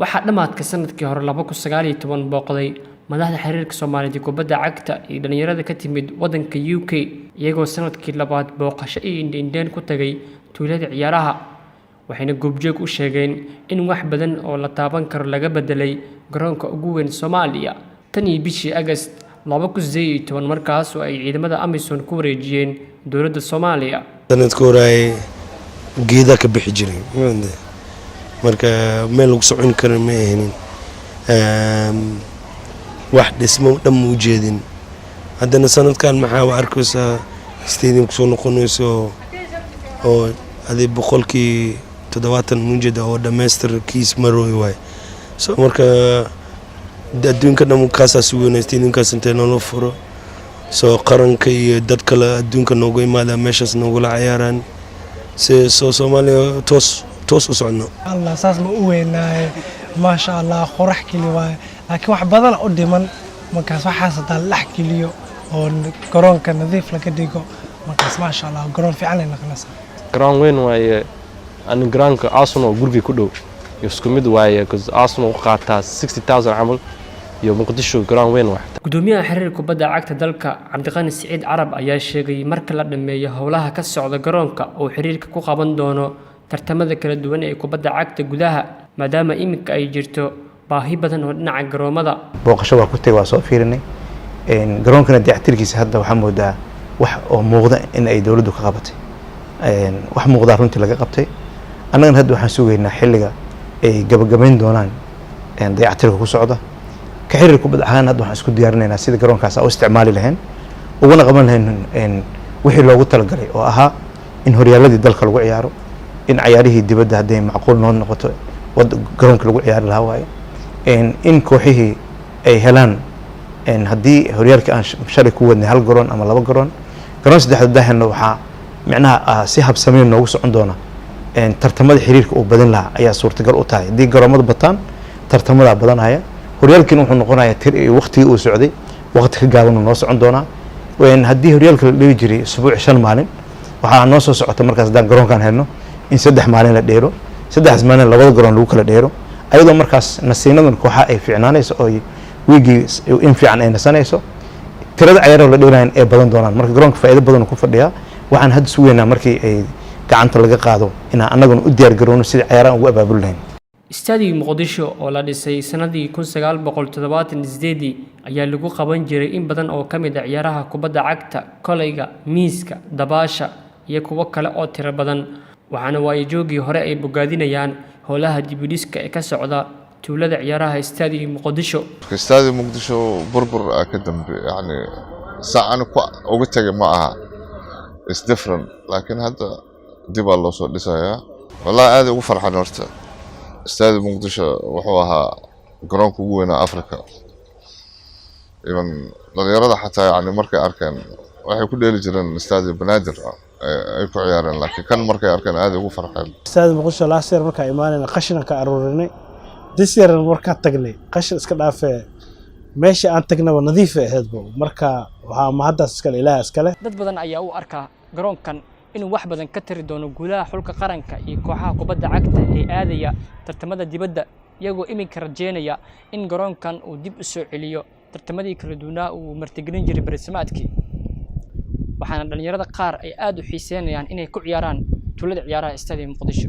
waxaa dhamaadka sanadkii hore 2019 booqday madaxda xiriirka Soomaaliyeed kubadda cagta ee dhalinyarada ka timid wadanka UK iyagoo sanadkii labaad booqasho indhindheen ku tagay tuulada ciyaaraha waxayna goobjoog u sheegeen in wax badan oo la taaban karo laga bedelay garoonka ugu weyn Soomaaliya tan iyo bishii August 2018 markaas oo ay ciidamada Amisom ku wareejiyeen dowladda Soomaaliya sanadkii hore geeda ka bixi jiray marka meel ugu socon karo ma ahayn wax dhismo dhan u jeedin haddana sanadkan maxaa arkaysaa stadium ku soo noqonayso oo adii boqolkii 70 munjada oo dhameystirkiis marooy way soo marka adduunka dhan kaasa suuqay stadiumkaas inta loo furo soo qaranka iyo dad kale adduunka noogu imaada meeshaas noogu la ciyaaraan soo Soomaaliya toos u socno الله أساس ما وينا ما شاء الله خرح كليوا لكن واحد بدل قديما ما كان صح حاسة اللح كليو والقرون كان نظيف لك ديكو ما كان ما شاء الله قرون في علينا خلاص قرون وين واي أنا قرون كأصلا وجربي كله يسكمد واي كز أصلا وقعتها 60,000 عمل يوم مقدشو قرون وين واحد gudoomiyaha xiriirka kubadda cagta dalka Cabdiqani Saciid Carab ayaa sheegay marka la dhameeyo howlaha ka socda garoonka oo xiriirka ku qaban doono tartamada kala duwan ee kubadda cagta gudaha maadaama imika ay jirto baahi badan oo dhinaca garoomada booqasho waa ku tagay waa soo fiirinay garoonkana dayactirkiisa hadda waxa moodaa wax oo muuqda in ay dawladdu ka qabatay wax muuqda runtii laga qabtay annagana hadda waxaan sugaynaa xilliga ay gabagabayn doonaan dayactirka ku socda ka xiriirka kubadda cagta hadda waxaan isku diyaarinaynaa sida garoonkaas oo isticmaali lahayn uguna qaban lahayn wixii loogu talagalay oo ahaa in horyaaladii dalka lagu ciyaaro in ciyaarihii dibadda haday macquul noqoto garoonka lagu ciyaari lahaa waaye in kooxihii ay helaan hadii horyaalka aan shalay ku wadnay hal garoon ama laba garoon saddexda daahna waxa macnaha si habsameen noogu socon doona tartamada xiriirka oo badan laha ayaa suurtagal u tahay hadii garoomada bataan tartamada badanaya horyaalkiina wuxuu noqonayaa tir iyo waqti uu socday waqti ka gaaban noo socon doona hadii horyaalka la dhigi jiray usbuuc 5 maalin waxa noo soo socota markaas daan garoonkan helno in 3 maalin la dheero 3 maalin labada garoon lagu kala dheero ayadoo markaas nasiinadan kooxa ay fiicnaanayso oo wigi in fiican ay nasanayso tirada ciyaaro la dheeraan ee badan doonaan marka garoonka faa'iido badan ku fadhiya waxaan hadda suugeynaa markii ay gacanta laga qaado in annaguna u diyaar garoono sida ciyaaraha ugu abaabul lahayn Stadium Mogadishu oo la dhisay sanadii 1978 ayaa lagu qaban jiray in badan oo kamid ah ciyaaraha kubadda cagta kolayga miiska dabaasha iyo kuwa kale oo tiro badan waxaana waayajoogii hore ay bogaadinayaan howlaha dibudhiska ee ka socda tuulada ciyaaraha Stadium Mogadishu burbur ka dambe yani saan ku uga tagay ma aha is different laakiin hadda dib loo soo dhisayaa wallahi aad ugu farxan horta Stadium Mogadishu wuxuu ahaa garoonka ugu weyn Afrika even dhalinyarada xataa yani markay arkeen waxay ku dheeli jireen Stadium Banaadir ay ku ciyaareen laakiin kan markay arkeen aad ugu farxeen Stadium Mogadishu last year marka imaanayna qashin ka aruurinay this year marka tagnay qashin iska dhaafay meesha aan tagnaba nadiif ahayd marka waxa ma hadda iska ilaahay iska leh dad badan ayaa u arka garoonkan inuu wax badan ka tiri doono guulaha xulka qaranka iyo kooxaha kubadda cagta ee aadaya tartamada dibadda iyagoo iminka rajeynaya in garoonkan uu dib u soo celiyo tartamadii kala duwanaa uu martigelin jiray barnaamijkii waxaana dhalinyarada qaar ay aad u xiiseynayaan inay ku ciyaaraan tuulada ciyaaraha Stadium Mogadishu